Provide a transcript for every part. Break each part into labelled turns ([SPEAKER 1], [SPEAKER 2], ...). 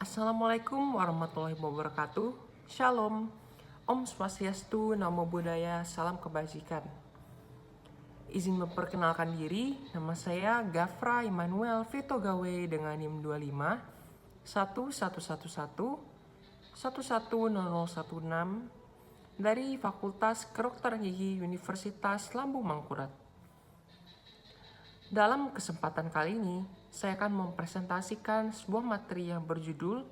[SPEAKER 1] Assalamualaikum warahmatullahi wabarakatuh. Shalom. Om Swastiastu, Namo Buddhaya, salam kebajikan. Izin memperkenalkan diri, nama saya Gafra Immanuel Vito Gawe dengan NIM 25 1111 110016 dari Fakultas Kedokteran Gigi Universitas Lambung Mangkurat. Dalam kesempatan kali ini, saya akan mempresentasikan sebuah materi yang berjudul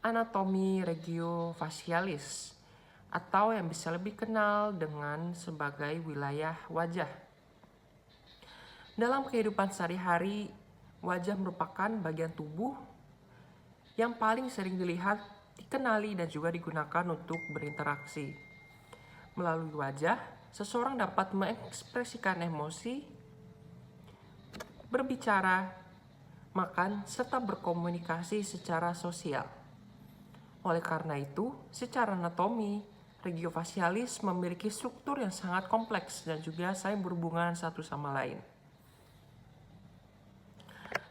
[SPEAKER 1] Anatomi Regiofacialis atau yang bisa lebih kenal dengan sebagai wilayah wajah. Dalam kehidupan sehari-hari, wajah merupakan bagian tubuh yang paling sering dilihat, dikenali, dan juga digunakan untuk berinteraksi. Melalui wajah, seseorang dapat mengekspresikan emosi, berbicara, makan, serta berkomunikasi secara sosial. Oleh karena itu, secara anatomi, regiofacialis memiliki struktur yang sangat kompleks dan juga saling berhubungan satu sama lain.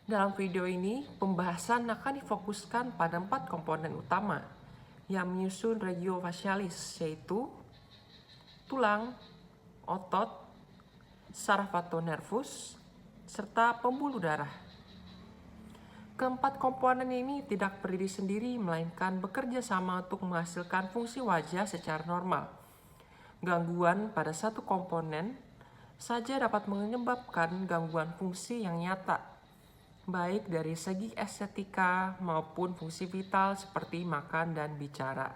[SPEAKER 1] Dalam video ini, pembahasan akan difokuskan pada 4 komponen utama yang menyusun regiofacialis, yaitu tulang, otot, saraf atau nervus, serta pembuluh darah. Keempat komponen ini tidak berdiri sendiri, melainkan bekerja sama untuk menghasilkan fungsi wajah secara normal. Gangguan pada satu komponen saja dapat menyebabkan gangguan fungsi yang nyata, baik dari segi estetika maupun fungsi vital seperti makan dan bicara.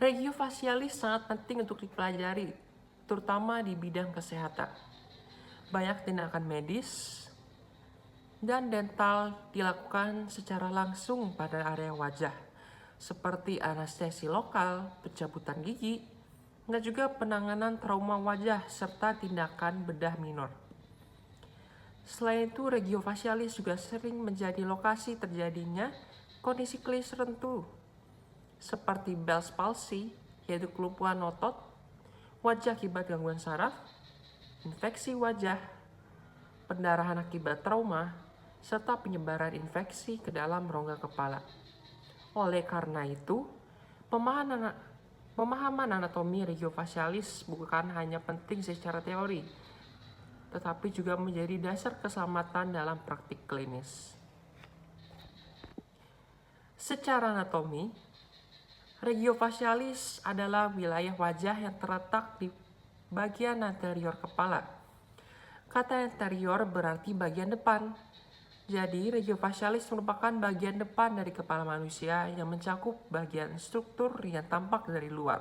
[SPEAKER 1] Regiofacialis sangat penting untuk dipelajari, terutama di bidang kesehatan. Banyak tindakan medis dan dental dilakukan secara langsung pada area wajah, seperti anestesi lokal, pencabutan gigi, dan juga penanganan trauma wajah serta tindakan bedah minor. Selain itu, regiofacialis juga sering menjadi lokasi terjadinya kondisi klinis tertentu, seperti Bell's palsy, yaitu kelumpuhan otot wajah akibat gangguan saraf, infeksi wajah, pendarahan akibat trauma, serta penyebaran infeksi ke dalam rongga kepala. Oleh karena itu, pemahaman anatomi regiofacialis bukan hanya penting secara teori, tetapi juga menjadi dasar keselamatan dalam praktik klinis. Secara anatomi, regiofacialis adalah wilayah wajah yang terletak di bagian anterior kepala. Kata anterior berarti bagian depan. Jadi, regiofacialis merupakan bagian depan dari kepala manusia yang mencakup bagian struktur yang tampak dari luar.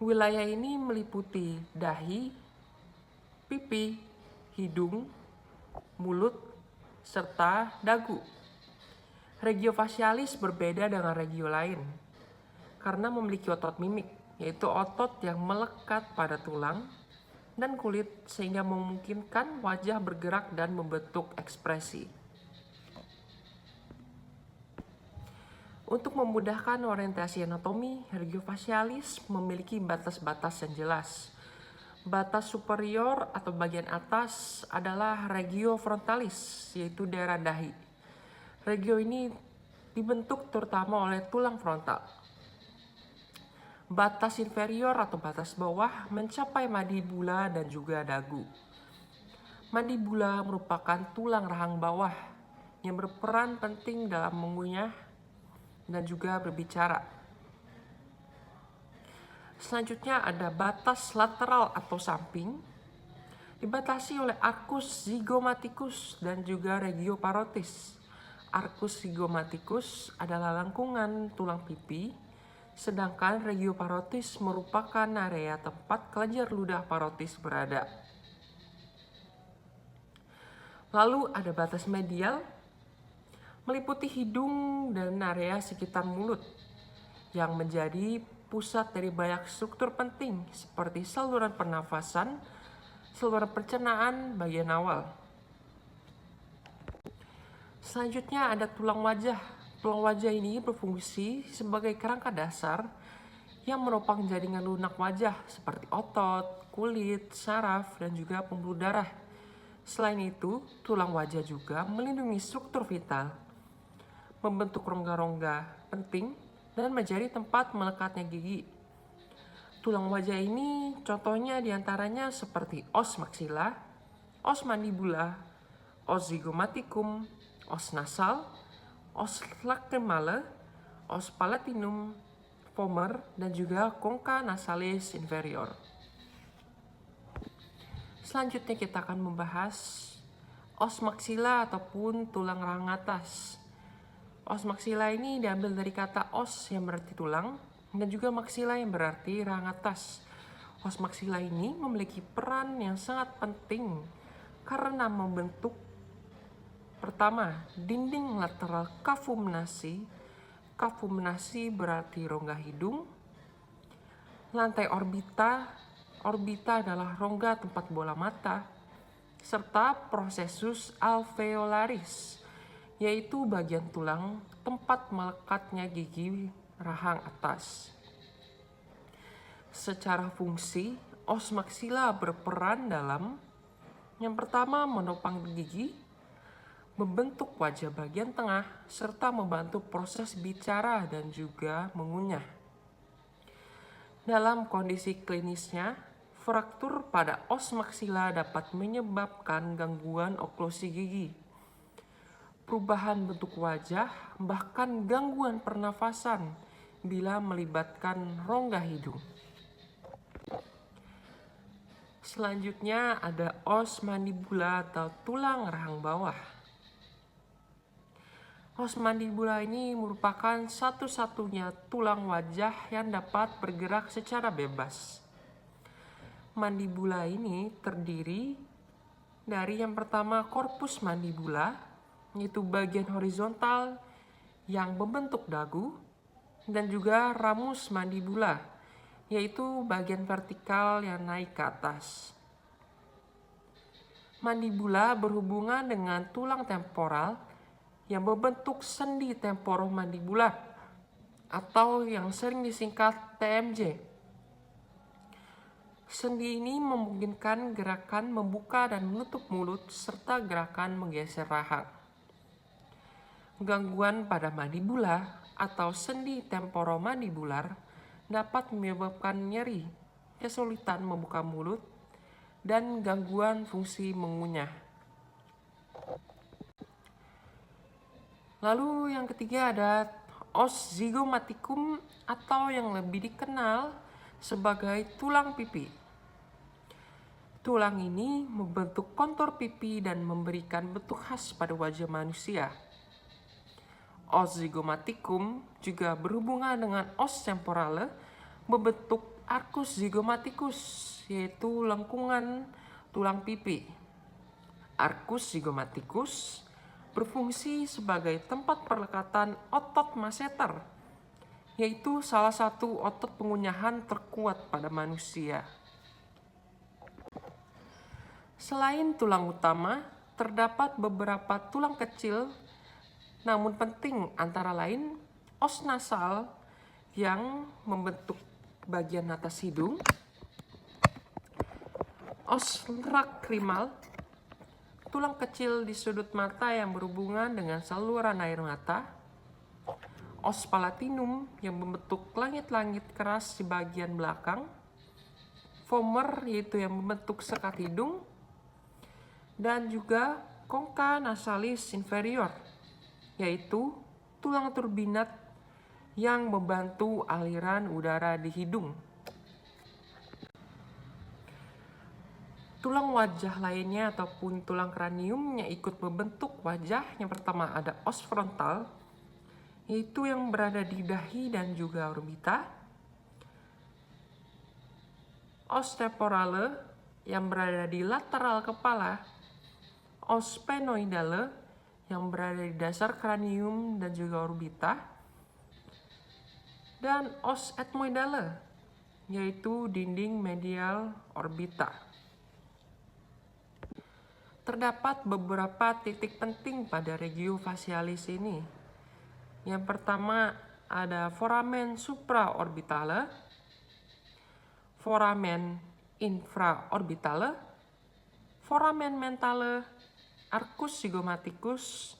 [SPEAKER 1] Wilayah ini meliputi dahi, pipi, hidung, mulut, serta dagu. Regiofacialis berbeda dengan regio lain karena memiliki otot mimik, yaitu otot yang melekat pada tulang dan kulit sehingga memungkinkan wajah bergerak dan membentuk ekspresi. Untuk memudahkan orientasi anatomi, regiofacialis memiliki batas-batas yang jelas. Batas superior atau bagian atas adalah regio frontalis, yaitu daerah dahi. Regio ini dibentuk terutama oleh tulang frontal. Batas inferior atau batas bawah mencapai mandibula dan juga dagu. Mandibula merupakan tulang rahang bawah yang berperan penting dalam mengunyah dan juga berbicara. Selanjutnya ada batas lateral atau samping, dibatasi oleh arcus zygomaticus dan juga regio parotis. Arcus zygomaticus adalah lengkungan tulang pipi, sedangkan regio parotis merupakan area tempat kelenjar ludah parotis berada. Lalu ada batas medial, meliputi hidung dan area sekitar mulut, yang menjadi pusat dari banyak struktur penting seperti saluran pernafasan, saluran pencernaan bagian awal. Selanjutnya ada tulang wajah. Tulang wajah ini berfungsi sebagai kerangka dasar yang menopang jaringan lunak wajah seperti otot, kulit, saraf, dan juga pembuluh darah. Selain itu, tulang wajah juga melindungi struktur vital, membentuk rongga-rongga penting, dan menjadi tempat melekatnya gigi. Tulang wajah ini contohnya diantaranya seperti os maxilla, os mandibula, os zygomaticum, os nasal, os lacrimale, os palatinum, vomer, dan juga concha nasalis inferior. Selanjutnya kita akan membahas os maxilla ataupun tulang rahang atas. Os maxilla ini diambil dari kata os yang berarti tulang dan juga maxilla yang berarti rahang atas. Os maxilla ini memiliki peran yang sangat penting karena membentuk pertama, dinding lateral cavum-nasi. Cavum-nasi berarti rongga hidung. Lantai orbita. Orbita adalah rongga tempat bola mata, serta processus alveolaris, yaitu bagian tulang tempat melekatnya gigi rahang atas. Secara fungsi, os maxilla berperan dalam yang pertama, menopang gigi, membentuk wajah bagian tengah, serta membantu proses bicara dan juga mengunyah. Dalam kondisi klinisnya, fraktur pada os maxilla dapat menyebabkan gangguan oklusi gigi, perubahan bentuk wajah, bahkan gangguan pernafasan bila melibatkan rongga hidung. Selanjutnya ada os mandibula atau tulang rahang bawah. Os mandibula ini merupakan satu-satunya tulang wajah yang dapat bergerak secara bebas. Mandibula ini terdiri dari yang pertama korpus mandibula, yaitu bagian horizontal yang membentuk dagu, dan juga ramus mandibula, yaitu bagian vertikal yang naik ke atas. Mandibula berhubungan dengan tulang temporal yang membentuk sendi temporomandibular atau yang sering disingkat TMJ. Sendi ini memungkinkan gerakan membuka dan menutup mulut serta gerakan menggeser rahang. Gangguan pada mandibula atau sendi temporomandibular dapat menyebabkan nyeri, kesulitan membuka mulut, dan gangguan fungsi mengunyah. Lalu yang ketiga ada os zygomaticum atau yang lebih dikenal sebagai tulang pipi. Tulang ini membentuk kontur pipi dan memberikan bentuk khas pada wajah manusia. Os zygomaticum juga berhubungan dengan os temporale, membentuk arcus zygomaticus, yaitu lengkungan tulang pipi. Arcus zygomaticus berfungsi sebagai tempat perlekatan otot masseter, yaitu salah satu otot pengunyahan terkuat pada manusia. Selain tulang utama, terdapat beberapa tulang kecil namun penting, antara lain os nasal yang membentuk bagian atas hidung, os lacrimal, tulang kecil di sudut mata yang berhubungan dengan saluran air mata, os palatinum yang membentuk langit-langit keras di bagian belakang, vomer yaitu yang membentuk sekat hidung, dan juga concha nasalis inferior, yaitu tulang turbinat yang membantu aliran udara di hidung. Tulang wajah lainnya ataupun tulang kranium yang ikut membentuk wajah, yang pertama ada os frontal, yaitu yang berada di dahi dan juga orbita. Os temporale yang berada di lateral kepala. Os sphenoidale yang berada di dasar kranium dan juga orbita, dan os ethmoidale yaitu dinding medial orbita. Terdapat beberapa titik penting pada regio facialis ini. Yang pertama ada foramen supraorbitale, foramen infraorbitale, foramen mentale, arcus zygomaticus,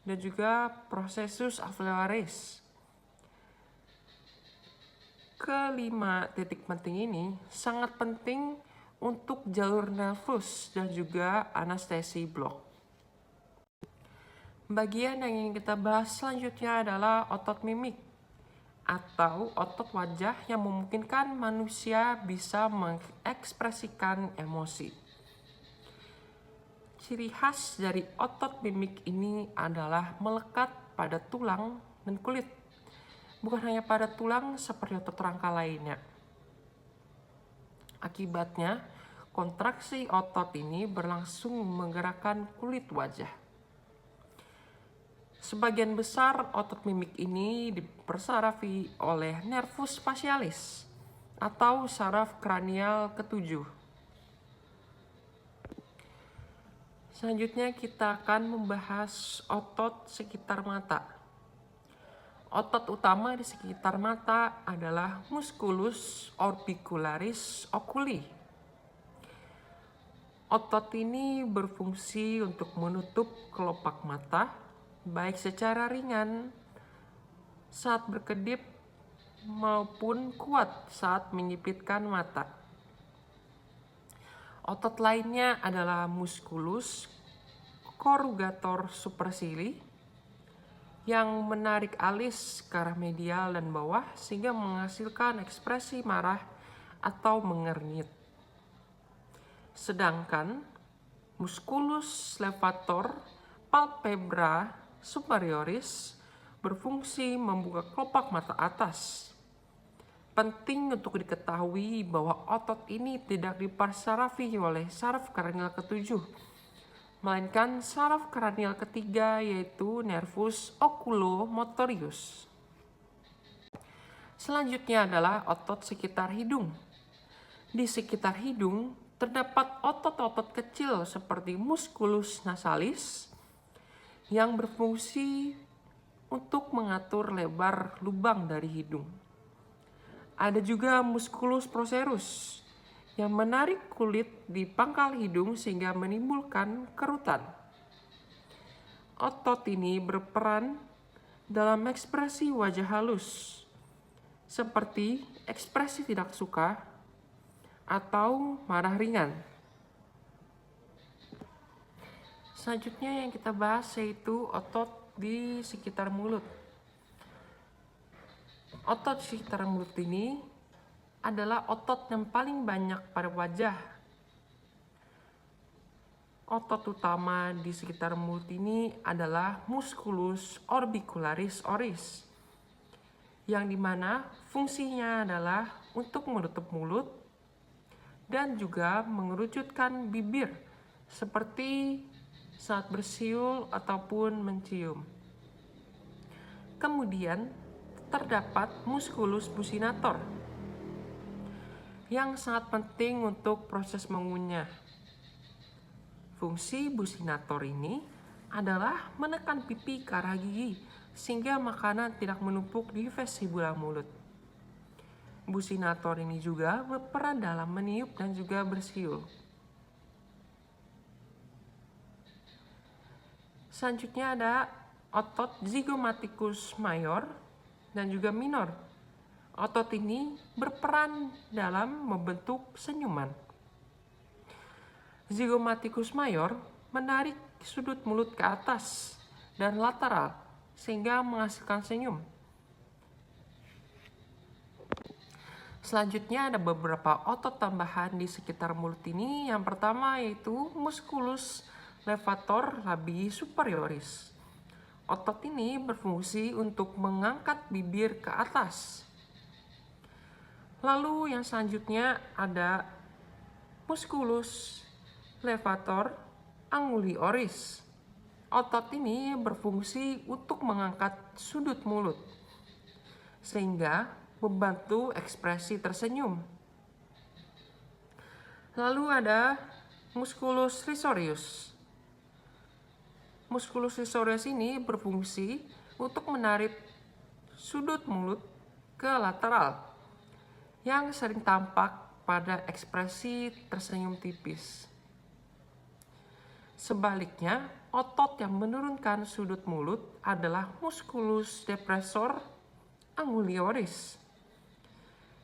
[SPEAKER 1] dan juga processus alveolaris. Kelima titik penting ini sangat penting untuk jalur nervus dan juga anestesi blok. Bagian yang ingin kita bahas selanjutnya adalah otot mimik atau otot wajah yang memungkinkan manusia bisa mengekspresikan emosi. Ciri khas dari otot mimik ini adalah melekat pada tulang dan kulit, bukan hanya pada tulang seperti otot rangka lainnya. Akibatnya, kontraksi otot ini berlangsung menggerakkan kulit wajah. Sebagian besar otot mimik ini dipersarafi oleh nervus facialis atau saraf kranial ketujuh. Selanjutnya kita akan membahas otot sekitar mata. Otot utama di sekitar mata adalah musculus orbicularis oculi. Otot ini berfungsi untuk menutup kelopak mata, baik secara ringan saat berkedip maupun kuat saat menyipitkan mata. Otot lainnya adalah musculus corrugator supercilii yang menarik alis ke arah medial dan bawah sehingga menghasilkan ekspresi marah atau mengernyit. Sedangkan musculus levator palpebra superioris berfungsi membuka kelopak mata atas. Penting untuk diketahui bahwa otot ini tidak dipersarafi oleh saraf kranial ketujuh, melainkan saraf kranial ketiga yaitu nervus oculomotorius. Selanjutnya adalah otot sekitar hidung. Di sekitar hidung terdapat otot-otot kecil seperti musculus nasalis yang berfungsi untuk mengatur lebar lubang dari hidung. Ada juga musculus procerus yang menarik kulit di pangkal hidung sehingga menimbulkan kerutan. Otot ini berperan dalam ekspresi wajah halus, seperti ekspresi tidak suka atau marah ringan. Selanjutnya yang kita bahas yaitu otot di sekitar mulut. Otot di sekitar mulut ini adalah otot yang paling banyak pada wajah. Otot utama di sekitar mulut ini adalah musculus orbicularis oris, yang dimana fungsinya adalah untuk menutup mulut dan juga mengerucutkan bibir seperti saat bersiul ataupun mencium. Kemudian terdapat musculus buccinator yang sangat penting untuk proses mengunyah. Fungsi buccinator ini adalah menekan pipi ke arah gigi sehingga makanan tidak menumpuk di vestibula mulut. Buccinator ini juga berperan dalam meniup dan juga bersiul. Selanjutnya ada otot zygomaticus mayor dan juga minor. Otot ini berperan dalam membentuk senyuman. Zygomaticus mayor menarik sudut mulut ke atas dan lateral sehingga menghasilkan senyum. Selanjutnya ada beberapa otot tambahan di sekitar mulut ini. Yang pertama yaitu musculus levator labii superioris. Otot ini berfungsi untuk mengangkat bibir ke atas. Lalu yang selanjutnya ada musculus levator anguli oris. Otot ini berfungsi untuk mengangkat sudut mulut sehingga membantu ekspresi tersenyum. Lalu ada musculus risorius. Musculus risorius ini berfungsi untuk menarik sudut mulut ke lateral yang sering tampak pada ekspresi tersenyum tipis. Sebaliknya, otot yang menurunkan sudut mulut adalah musculus depressor angulioris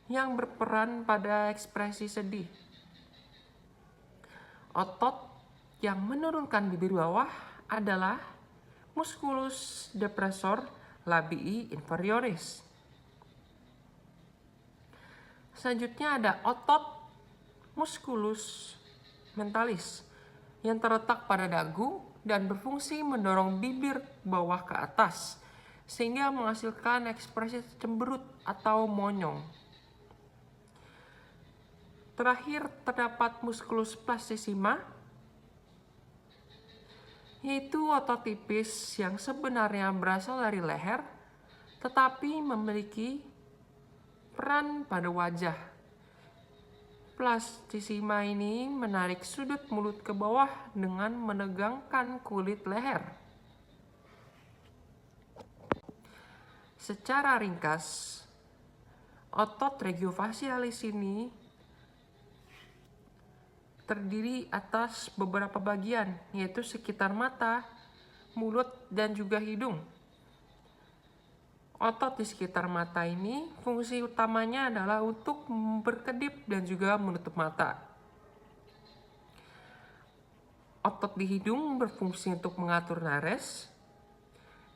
[SPEAKER 1] yang berperan pada ekspresi sedih. Otot yang menurunkan bibir bawah adalah musculus depressor labii inferioris. Selanjutnya ada otot musculus mentalis yang terletak pada dagu dan berfungsi mendorong bibir bawah ke atas sehingga menghasilkan ekspresi cemberut atau monyong. Terakhir terdapat musculus plastissima, yaitu otot tipis yang sebenarnya berasal dari leher tetapi memiliki peran pada wajah. Plastissima ini menarik sudut mulut ke bawah dengan menegangkan kulit leher. Secara ringkas, otot regiofacialis ini terdiri atas beberapa bagian, yaitu sekitar mata, mulut, dan juga hidung. Otot di sekitar mata ini fungsi utamanya adalah untuk berkedip dan juga menutup mata. Otot di hidung berfungsi untuk mengatur nares,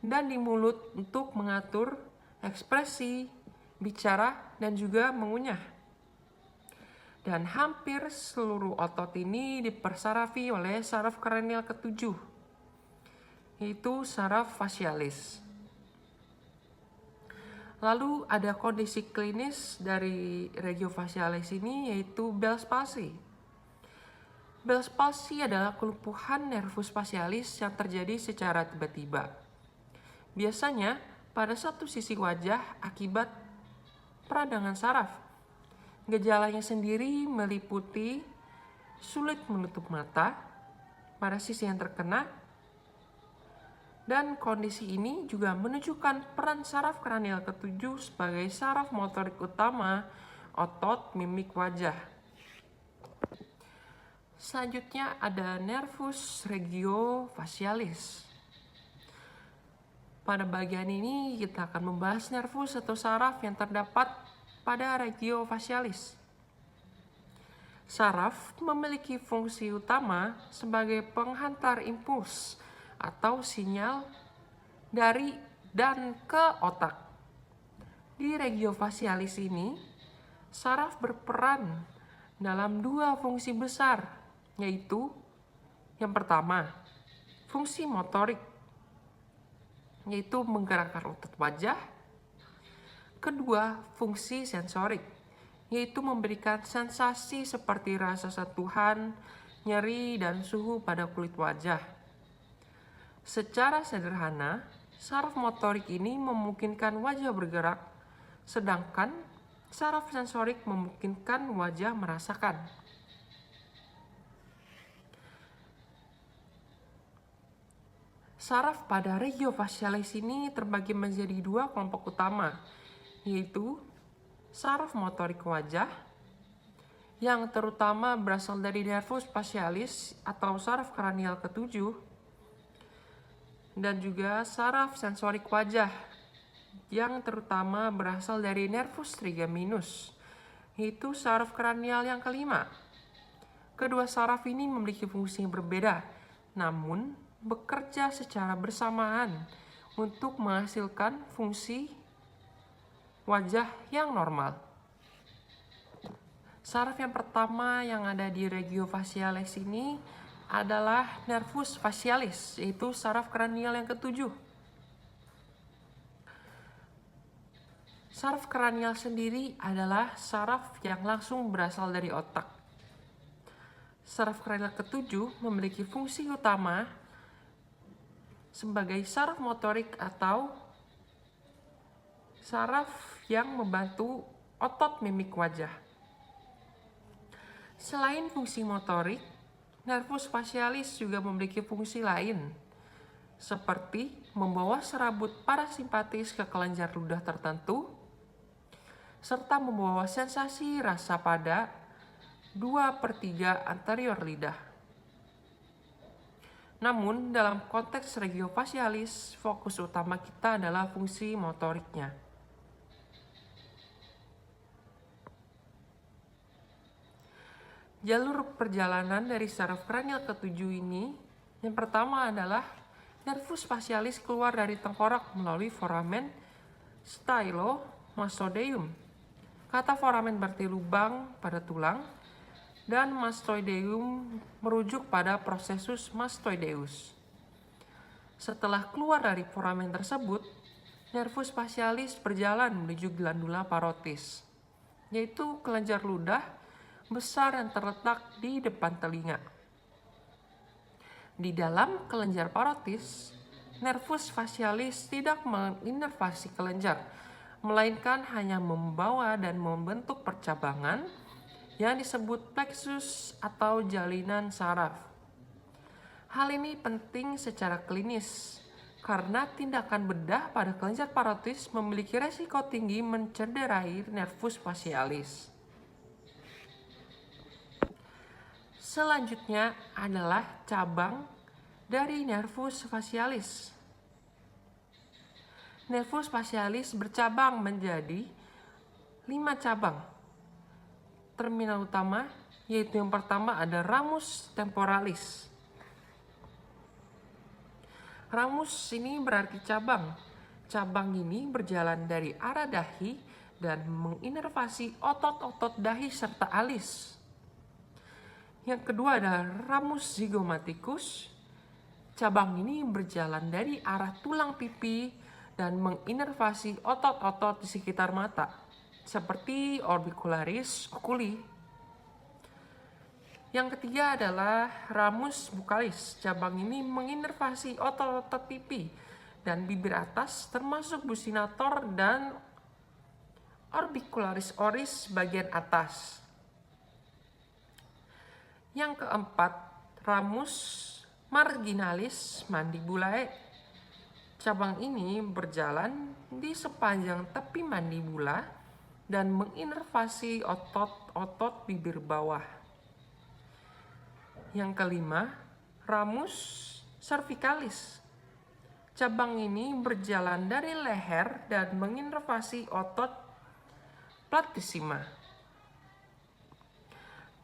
[SPEAKER 1] dan di mulut untuk mengatur ekspresi, bicara, dan juga mengunyah. Dan hampir seluruh otot ini dipersarafi oleh saraf kranial ketujuh, yaitu saraf facialis. Lalu ada kondisi klinis dari regiofacialis ini, yaitu Bell's palsy. Bell's palsy adalah kelumpuhan nervus facialis yang terjadi secara tiba-tiba. Biasanya pada satu sisi wajah akibat peradangan saraf. Gejalanya sendiri meliputi sulit menutup mata pada sisi yang terkena, dan kondisi ini juga menunjukkan peran saraf kranial ketujuh sebagai saraf motorik utama otot mimik wajah. Selanjutnya ada nervus regiofacialis. Pada bagian ini kita akan membahas nervus atau saraf yang terdapat pada regiofacialis. Saraf memiliki fungsi utama sebagai penghantar impuls atau sinyal dari dan ke otak. Di regiofacialis ini, saraf berperan dalam dua fungsi besar, yaitu yang pertama, fungsi motorik, yaitu menggerakkan otot wajah. Kedua, fungsi sensorik, yaitu memberikan sensasi seperti rasa sentuhan, nyeri, dan suhu pada kulit wajah. Secara sederhana, saraf motorik ini memungkinkan wajah bergerak, sedangkan saraf sensorik memungkinkan wajah merasakan. Saraf pada regiofacialis ini terbagi menjadi dua kelompok utama, yaitu saraf motorik wajah yang terutama berasal dari nervus facialis atau saraf kranial ketujuh, dan juga saraf sensorik wajah yang terutama berasal dari nervus trigeminus, yaitu saraf kranial yang kelima. Kedua saraf ini memiliki fungsi yang berbeda, namun bekerja secara bersamaan untuk menghasilkan fungsi wajah yang normal. Saraf yang pertama yang ada di regiofacialis ini adalah nervus facialis, yaitu saraf kranial yang ketujuh. Saraf kranial sendiri adalah saraf yang langsung berasal dari otak. Saraf kranial ketujuh memiliki fungsi utama sebagai saraf motorik atau saraf yang membantu otot mimik wajah. Selain fungsi motorik, nervus facialis juga memiliki fungsi lain, seperti membawa serabut parasimpatis ke kelenjar ludah tertentu, serta membawa sensasi rasa pada 2/3 anterior lidah. Namun, dalam konteks regiofasialis, fokus utama kita adalah fungsi motoriknya. Jalur perjalanan dari saraf kranial ketujuh ini, yang pertama adalah nervus facialis keluar dari tengkorak melalui foramen stylomastoideum. Kata foramen berarti lubang pada tulang, dan mastoideum merujuk pada processus mastoideus. Setelah keluar dari foramen tersebut, nervus facialis berjalan menuju glandula parotis, yaitu kelenjar ludah besar yang terletak di depan telinga. Di dalam kelenjar parotis, nervus facialis tidak menginervasi kelenjar, melainkan hanya membawa dan membentuk percabangan yang disebut plexus atau jalinan saraf. Hal ini penting secara klinis karena tindakan bedah pada kelenjar parotis memiliki resiko tinggi mencederai nervus facialis. Selanjutnya adalah cabang dari nervus facialis. Nervus facialis bercabang menjadi 5 cabang. Terminal utama, yaitu yang pertama ada ramus temporalis. Ramus ini berarti cabang. Cabang ini berjalan dari arah dahi dan menginervasi otot-otot dahi serta alis. Yang kedua ada ramus zygomaticus. Cabang ini berjalan dari arah tulang pipi dan menginervasi otot-otot di sekitar mata, seperti orbicularis oculi. Yang ketiga adalah ramus buccalis. Cabang ini menginervasi otot-otot pipi dan bibir atas, termasuk buccinator dan orbicularis oris bagian atas. Yang keempat, ramus marginalis mandibulae. Cabang ini berjalan di sepanjang tepi mandibula dan menginervasi otot-otot bibir bawah. Yang kelima, ramus cervicalis. Cabang ini berjalan dari leher dan menginervasi otot platysma.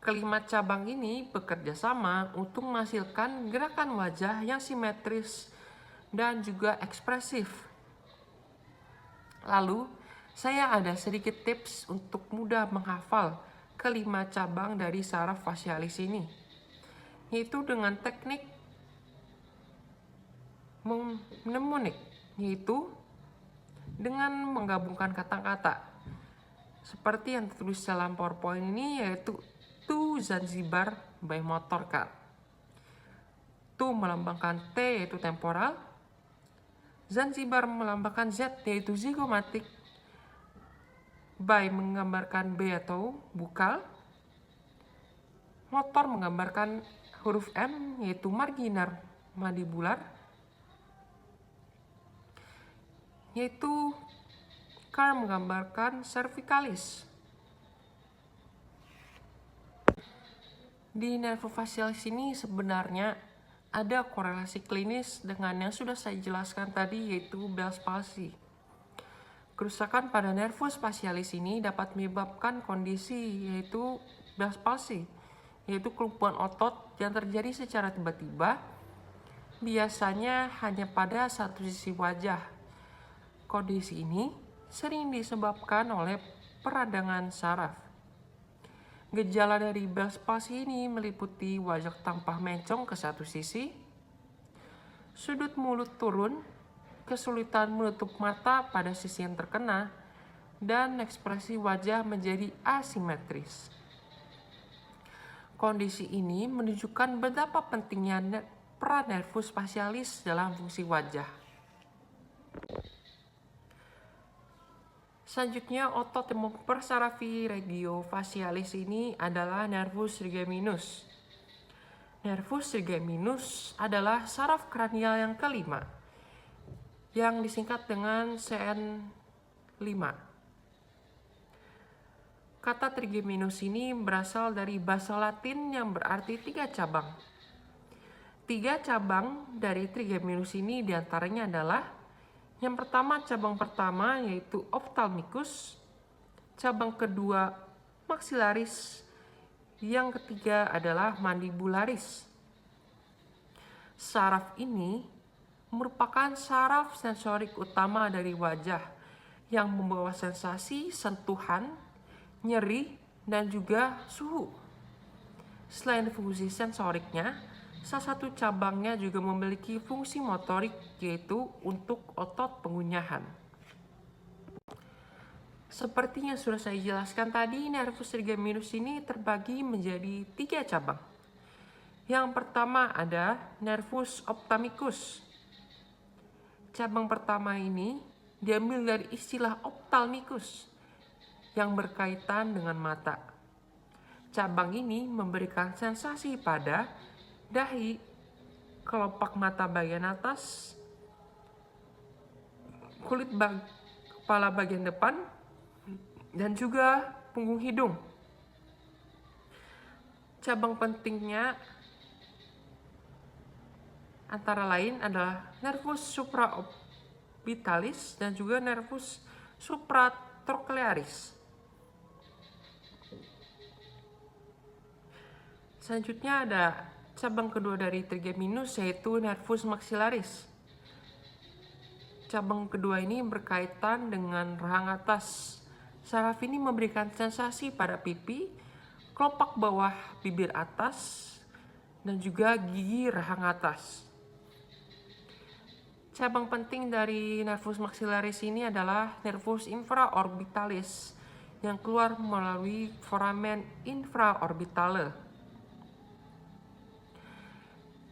[SPEAKER 1] Kelima cabang ini bekerja sama untuk menghasilkan gerakan wajah yang simetris dan juga ekspresif. Lalu, saya ada sedikit tips untuk mudah menghafal kelima cabang dari saraf facialis ini, yaitu dengan teknik mnemonik, yaitu dengan menggabungkan kata-kata. Seperti yang tertulis dalam PowerPoint ini, yaitu Tu Zanzibar by Motorcar. Tu melambangkan T yaitu temporal, Zanzibar melambangkan Z yaitu zygomatic, by menggambarkan B atau bukal, motor menggambarkan huruf M yaitu marginar mandibular, yaitu car menggambarkan cervicalis. Di nervus facialis ini sebenarnya ada korelasi klinis dengan yang sudah saya jelaskan tadi, yaitu Bell's palsy. Kerusakan pada nervus facialis ini dapat menyebabkan kondisi yaitu Bell's palsy, yaitu kelumpuhan otot yang terjadi secara tiba-tiba, biasanya hanya pada satu sisi wajah. Kondisi ini sering disebabkan oleh peradangan saraf. Gejala dari Bell's palsy ini meliputi wajah tampak mencong ke satu sisi, sudut mulut turun, kesulitan menutup mata pada sisi yang terkena, dan ekspresi wajah menjadi asimetris. Kondisi ini menunjukkan betapa pentingnya peran nervus facialis dalam fungsi wajah. Selanjutnya, otot yang mempersarafi regiofacialis ini adalah nervus trigeminus. Nervus trigeminus adalah saraf kranial yang kelima, yang disingkat dengan CN5. Kata trigeminus ini berasal dari bahasa Latin yang berarti 3 cabang. Tiga cabang dari trigeminus ini diantaranya adalah yang pertama, cabang pertama yaitu ophthalmicus, cabang kedua maxillaris, yang ketiga adalah mandibularis. Saraf ini merupakan saraf sensorik utama dari wajah yang membawa sensasi sentuhan, nyeri, dan juga suhu. Selain fungsi sensoriknya, salah satu cabangnya juga memiliki fungsi motorik, yaitu untuk otot pengunyahan. Seperti yang sudah saya jelaskan tadi, nervus trigeminus ini terbagi menjadi 3 cabang. Yang pertama ada nervus ophthalmicus. Cabang pertama ini diambil dari istilah ophthalmicus yang berkaitan dengan mata. Cabang ini memberikan sensasi pada dahi, kelopak mata bagian atas, kulit kepala bagian depan, dan juga punggung hidung. Cabang pentingnya antara lain adalah nervus supraorbitalis dan juga nervus supratrochlearis. Selanjutnya ada cabang kedua dari trigeminus yaitu nervus maxillaris. Cabang kedua ini berkaitan dengan rahang atas. Saraf ini memberikan sensasi pada pipi, kelopak bawah bibir atas, dan juga gigi rahang atas. Cabang penting dari nervus maxillaris ini adalah nervus infraorbitalis yang keluar melalui foramen infraorbitale.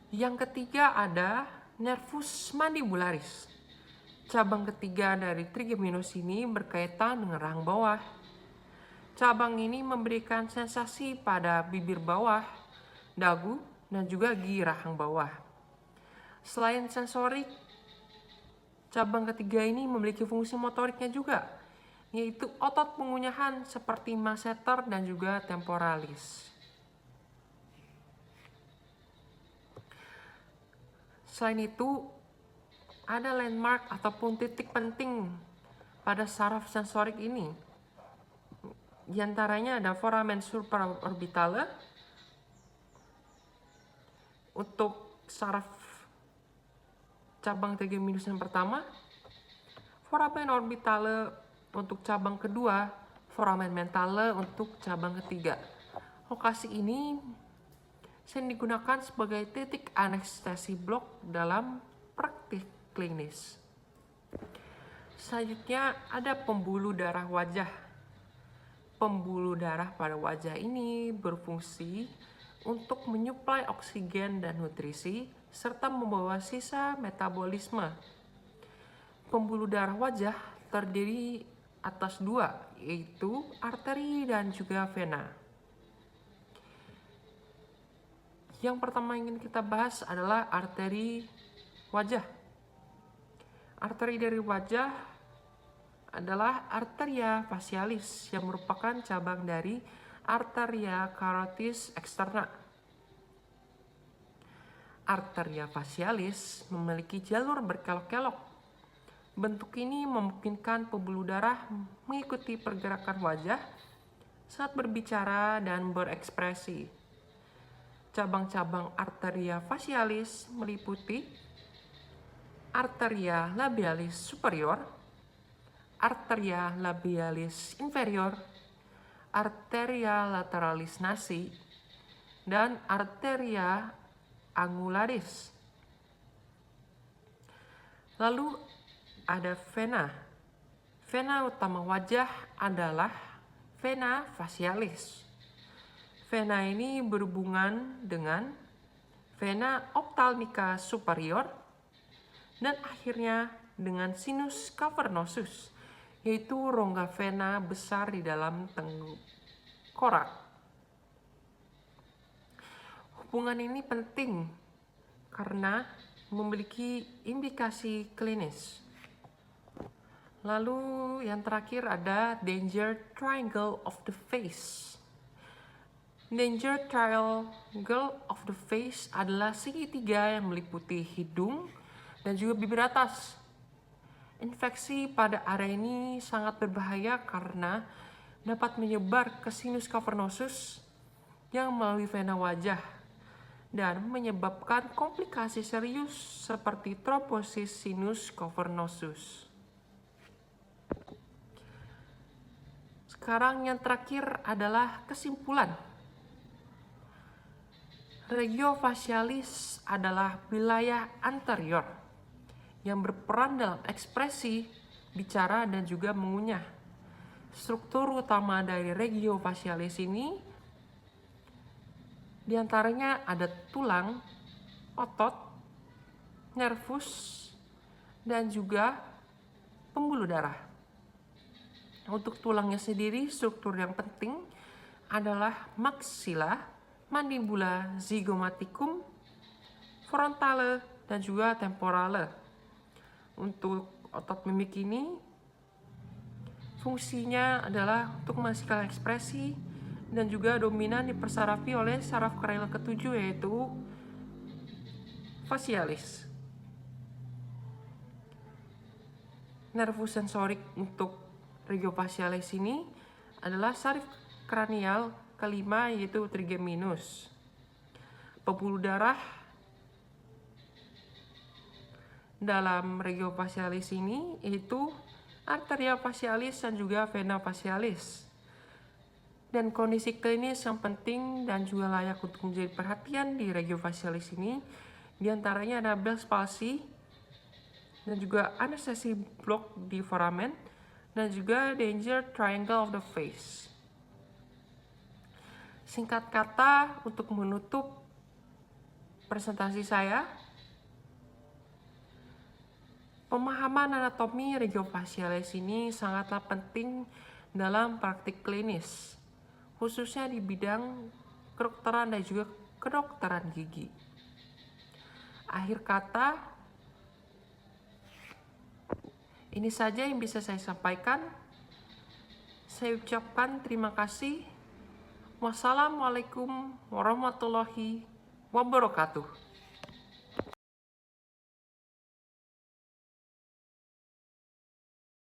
[SPEAKER 1] Yang ketiga ada nervus mandibularis. Cabang ketiga dari trigeminus ini berkaitan dengan rahang bawah. Cabang ini memberikan sensasi pada bibir bawah, dagu, dan juga gigi rahang bawah. Selain sensorik, cabang ketiga ini memiliki fungsi motoriknya juga, yaitu otot pengunyahan seperti masseter dan juga temporalis. Selain itu, ada landmark ataupun titik penting pada saraf sensorik ini. Di antaranya ada foramen supraorbitale untuk saraf cabang trigeminus yang pertama, foramen orbitale untuk cabang kedua, foramen mentale untuk cabang ketiga. Lokasi ini sering digunakan sebagai titik anestesi blok dalam praktik klinis. Selanjutnya ada pembuluh darah wajah. Pembuluh darah pada wajah ini berfungsi untuk menyuplai oksigen dan nutrisi serta membawa sisa metabolisme. Pembuluh darah wajah terdiri atas 2, yaitu arteri dan juga vena. Yang pertama yang ingin kita bahas adalah arteri wajah. Arteri dari wajah adalah arteria facialis yang merupakan cabang dari arteria carotis externa. Arteria facialis memiliki jalur berkelok-kelok. Bentuk ini memungkinkan pembuluh darah mengikuti pergerakan wajah saat berbicara dan berekspresi. Cabang-cabang arteria facialis meliputi arteria labialis superior, arteria labialis inferior, arteria lateralis nasi, dan arteria angularis. Lalu ada vena. Vena utama wajah adalah vena facialis. Vena ini berhubungan dengan vena ophthalmica superior dan akhirnya dengan sinus cavernosus, yaitu rongga vena besar di dalam tengkorak. Hubungan ini penting karena memiliki indikasi klinis. Lalu yang terakhir ada danger triangle of the face. Danger triangle of the face adalah segitiga yang meliputi hidung dan juga bibir atas. Infeksi pada area ini sangat berbahaya karena dapat menyebar ke sinus cavernosus yang melalui vena wajah dan menyebabkan komplikasi serius seperti trombosis sinus cavernosus. Sekarang yang terakhir adalah kesimpulan. Regio facialis adalah wilayah anterior yang berperan dalam ekspresi, bicara, dan juga mengunyah. Struktur utama dari regio facialis ini diantaranya ada tulang, otot, nervus, dan juga pembuluh darah. Untuk tulangnya sendiri, struktur yang penting adalah maxilla, mandibula zygomaticum, frontale, dan juga temporale. Untuk otot mimik ini, fungsinya adalah untuk menghasilkan ekspresi dan juga dominan dipersarafi oleh saraf kranial ketujuh yaitu facialis. Nervus sensorik untuk regio facialis ini adalah saraf kranial kelima yaitu trigeminus. Pembuluh darah dalam regio facialis ini yaitu arteria facialis dan juga vena facialis. Dan kondisi klinis yang penting dan juga layak untuk menjadi perhatian di regio facialis ini diantaranya ada Bell's palsy dan juga anestesi block di foramen dan juga danger triangle of the face. Singkat kata, untuk menutup presentasi saya, pemahaman anatomi regio facialis ini sangatlah penting dalam praktik klinis, khususnya di bidang kedokteran dan juga kedokteran gigi. Akhir kata, ini saja yang bisa saya sampaikan. Saya ucapkan terima kasih. Wassalamualaikum warahmatullahi wabarakatuh.